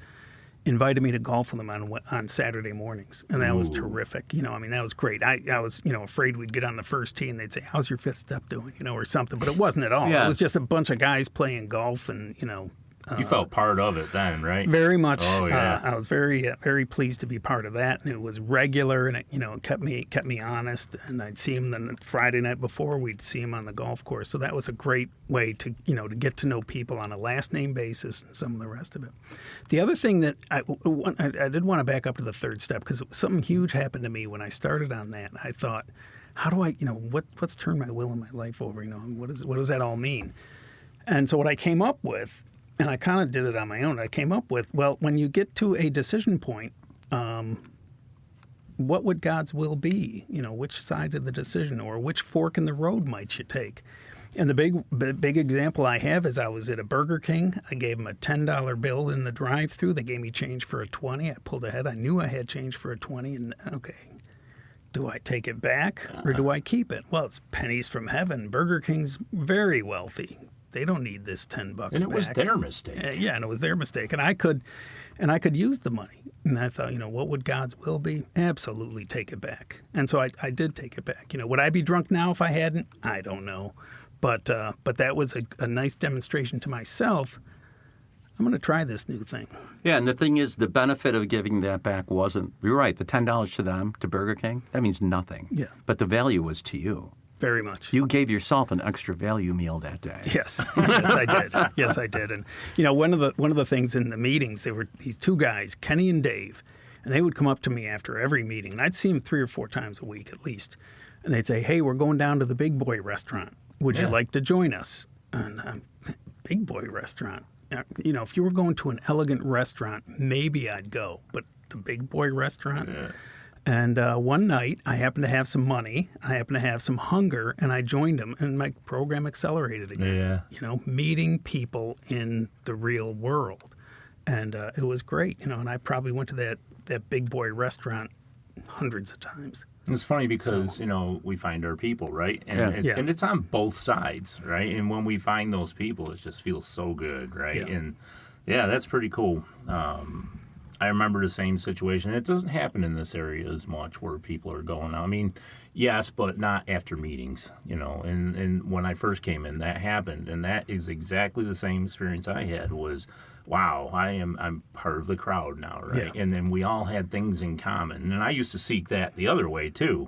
invited me to golf with them on Saturday mornings, and that was terrific. That was great. I was, afraid we'd get on the first tee and they'd say, "How's your 5th step doing?" or something, but it wasn't at all. Yeah. It was just a bunch of guys playing golf, and You felt part of it then, right? Very much. Oh, yeah. I was very, very pleased to be part of that, and it was regular, and it kept me honest. And I'd see him the Friday night before. We'd see him on the golf course, so that was a great way to to get to know people on a last name basis and some of the rest of it. The other thing that I did want to back up to the 3rd step because something huge happened to me when I started on that. I thought, how do I, what's turned my will and my life over? What does that all mean? And so what I came up with, and I kind of did it on my own, I came up with, well, when you get to a decision point, what would God's will be? Which side of the decision, or which fork in the road might you take? And the big example I have is I was at a Burger King. I gave them a $10 bill in the drive-thru. They gave me change for a 20. I pulled ahead. I knew I had change for a 20. And okay, do I take it back or do I keep it? Well, it's pennies from heaven. Burger King's very wealthy. They don't need this $10 back. And it was their mistake. Yeah, and it was their mistake. And I could use the money. And I thought, what would God's will be? Absolutely take it back. And so I did take it back. Would I be drunk now if I hadn't? I don't know. But that was a nice demonstration to myself. I'm going to try this new thing. Yeah, and the thing is, the benefit of giving that back wasn't, you're right, the $10 to them, to Burger King, that means nothing. Yeah. But the value was to you. Very much. You gave yourself an extra value meal that day. Yes, I did. Yes, I did. And one of the things in the meetings, there were these two guys, Kenny and Dave, and they would come up to me after every meeting, and I'd see them 3 or 4 times a week at least, and they'd say, "Hey, we're going down to the Big Boy restaurant. Would you like to join us?" And Big Boy restaurant. If you were going to an elegant restaurant, maybe I'd go, but the Big Boy restaurant. Yeah. And one night, I happened to have some money, I happened to have some hunger, and I joined them, and my program accelerated again. Yeah. Meeting people in the real world. And it was great, and I probably went to that Big Boy restaurant hundreds of times. It's funny because, we find our people, right? And, and it's on both sides, right? And when we find those people, it just feels so good, right? Yeah. And, that's pretty cool. I remember the same situation. It doesn't happen in this area as much where people are going. I mean, yes, but not after meetings, And when I first came in, that happened. And that is exactly the same experience I had was, wow, I'm part of the crowd now, right? Yeah. And then we all had things in common. And I used to seek that the other way, too.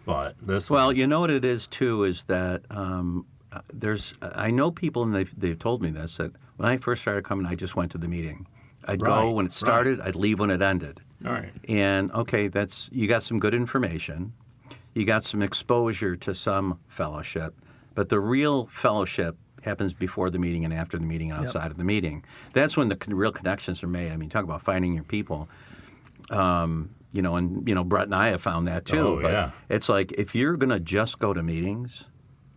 But this Well, you know what it is, too, is that I know people, and they've told me this, that when I first started coming, I just went to the meeting. I'd go when it started. I'd leave when it ended. All right. And, okay, you got some good information. You got some exposure to some fellowship. But the real fellowship happens before the meeting and after the meeting and outside of the meeting. That's when the real connections are made. I mean, talk about finding your people. And Brett and I have found that, too. Oh, but it's like if you're going to just go to meetings,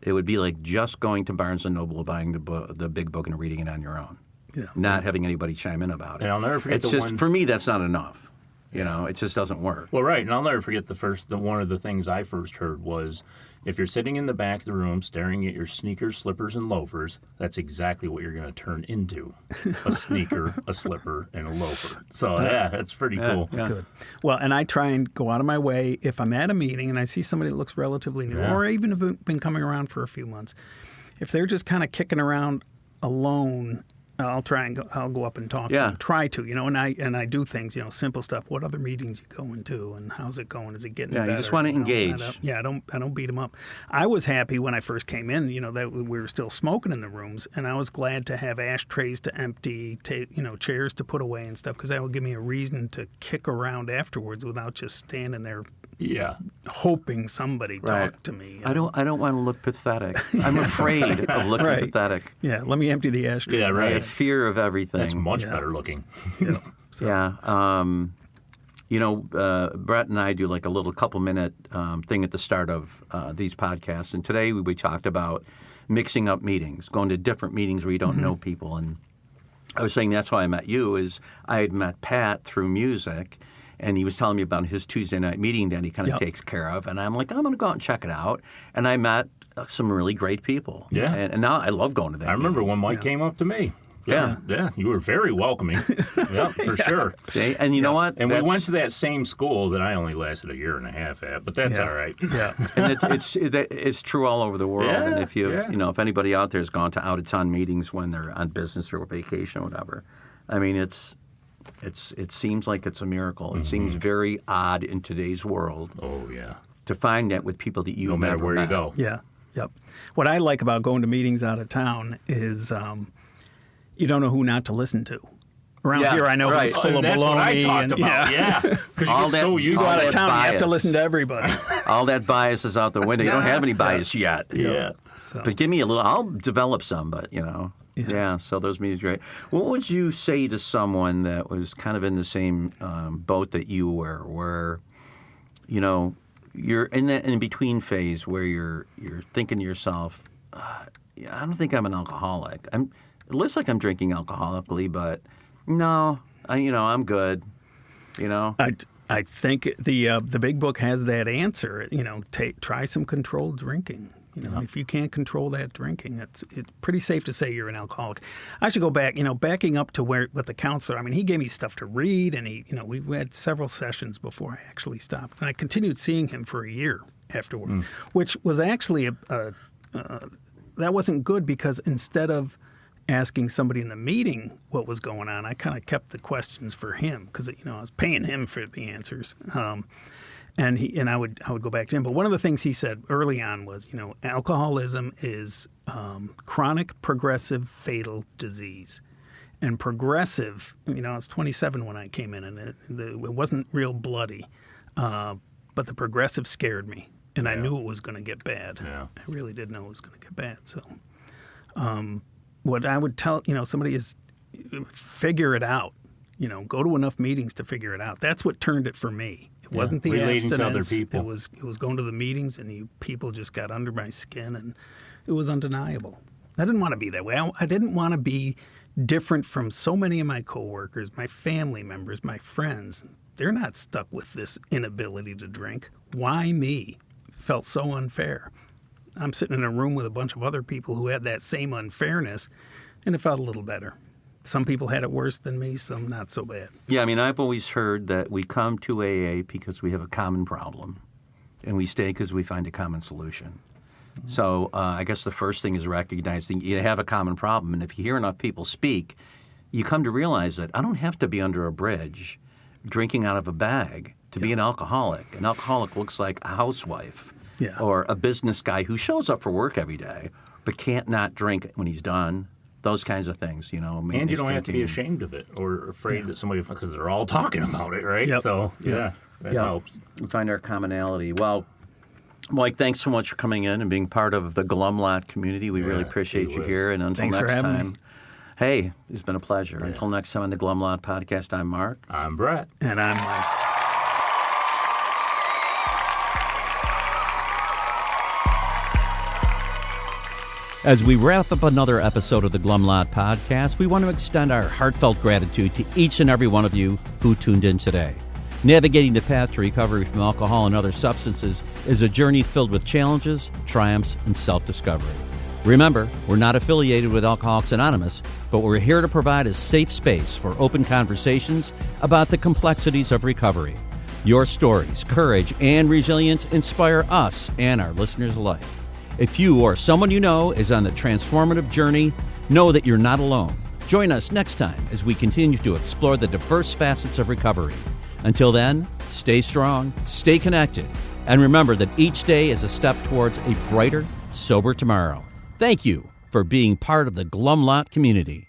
it would be like just going to Barnes & Noble, buying the big book and reading it on your own. Yeah. Not having anybody chime in about it. And I'll never forget for me, that's not enough. It just doesn't work. Well, right. And I'll never forget one of the things I first heard was, if you're sitting in the back of the room staring at your sneakers, slippers, and loafers, that's exactly what you're going to turn into: a sneaker, a slipper, and a loafer. So, that's pretty cool. Yeah. Good. Well, and I try and go out of my way if I'm at a meeting and I see somebody that looks relatively new, or even have been coming around for a few months, if they're just kind of kicking around alone, I'll go up and talk to them. Try to, and I do things, simple stuff. What other meetings you going to, and how's it going? Is it getting better? You just want to engage. I don't beat them up. I was happy when I first came in, that we were still smoking in the rooms, and I was glad to have ashtrays to empty, chairs to put away and stuff, because that would give me a reason to kick around afterwards without just standing there. Yeah, hoping somebody talked to me. I don't want to look pathetic. I'm afraid of looking pathetic. Yeah, let me empty the ashtray. Yeah, right. It's a fear of everything. That's much better looking. Yeah. Brett and I do like a little couple-minute thing at the start of these podcasts, and today we talked about mixing up meetings, going to different meetings where you don't know people. And I was saying that's how I met you. Is I had met Pat through music. And he was telling me about his Tuesday night meeting that he kind of takes care of. And I'm like, I'm going to go out and check it out. And I met some really great people. Yeah. And now I love going to that I remember when Mike came up to me. Yeah. You were very welcoming. Yeah, for sure. See? And you know what? And we went to that same school that I only lasted a year and a half at, but that's all right. Yeah. And it's true all over the world. Yeah, and if if anybody out there has gone to out-of-town meetings when they're on business or vacation or whatever, I mean, it seems like it's a miracle. It seems very odd in today's world. Oh, yeah. To find that with people that you've never met. No matter where you go. Yeah. Yep. What I like about going to meetings out of town is you don't know who not to listen to. Around Yeah, here, I know right. he's full of That's what I baloney. talked about. Yeah, because you All get that- so You used go all out to of that it. town, you have to bias. listen to everybody. All that bias is out the window. You don't have any bias yet. Yeah. So, But give me a little. I'll develop some, but yeah. So those meetings are great. What would you say to someone that was kind of in the same boat that you were, where, you're in that in between phase where you're thinking to yourself, I don't think I'm an alcoholic. It looks like I'm drinking alcoholically, but no, I'm good. I think the big book has that answer. Try some controlled drinking. If you can't control that drinking, it's pretty safe to say you're an alcoholic. I should go back. Backing up to with the counselor. I mean, he gave me stuff to read, and we had several sessions before I actually stopped. And I continued seeing him for a year afterwards, which was actually that wasn't good, because instead of asking somebody in the meeting what was going on, I kind of kept the questions for him, because I was paying him for the answers. And I would go back to him. But one of the things he said early on was, alcoholism is chronic, progressive, fatal disease. And progressive, I was 27 when I came in, and it wasn't real bloody, but the progressive scared me, and I knew it was going to get bad. Yeah. I really did know it was going to get bad. So, what I would tell somebody is, figure it out. Go to enough meetings to figure it out. That's what turned it for me. It wasn't the Relating to other abstinence. people. It was going to the meetings, and people just got under my skin, and it was undeniable. I didn't want to be that way. I didn't want to be different from so many of my coworkers, my family members, my friends. They're not stuck with this inability to drink. Why me? Felt so unfair. I'm sitting in a room with a bunch of other people who had that same unfairness, and it felt a little better. Some people had it worse than me, some not so bad. Yeah, I mean, I've always heard that we come to AA because we have a common problem, and we stay because we find a common solution. So I guess the first thing is recognizing you have a common problem, and if you hear enough people speak, you come to realize that I don't have to be under a bridge drinking out of a bag to be an alcoholic. An alcoholic looks like a housewife or a business guy who shows up for work every day but can't not drink when he's done. Those kinds of things, And you don't have to be ashamed of it or afraid that somebody, because they're all talking about it, right? Yep. So, that helps. We find our commonality. Well, Mike, thanks so much for coming in and being part of the Glum Lot community. We really appreciate you here. And until Thanks for next having time, me. hey, it's been a pleasure. Until next time on the Glum Lot Podcast, I'm Mark. I'm Brett. And I'm like, As we wrap up another episode of the Glum Lot Podcast, we want to extend our heartfelt gratitude to each and every one of you who tuned in today. Navigating the path to recovery from alcohol and other substances is a journey filled with challenges, triumphs, and self-discovery. Remember, we're not affiliated with Alcoholics Anonymous, but we're here to provide a safe space for open conversations about the complexities of recovery. Your stories, courage, and resilience inspire us and our listeners alike. If you or someone you know is on the transformative journey, know that you're not alone. Join us next time as we continue to explore the diverse facets of recovery. Until then, stay strong, stay connected, and remember that each day is a step towards a brighter, sober tomorrow. Thank you for being part of the Glum Lot community.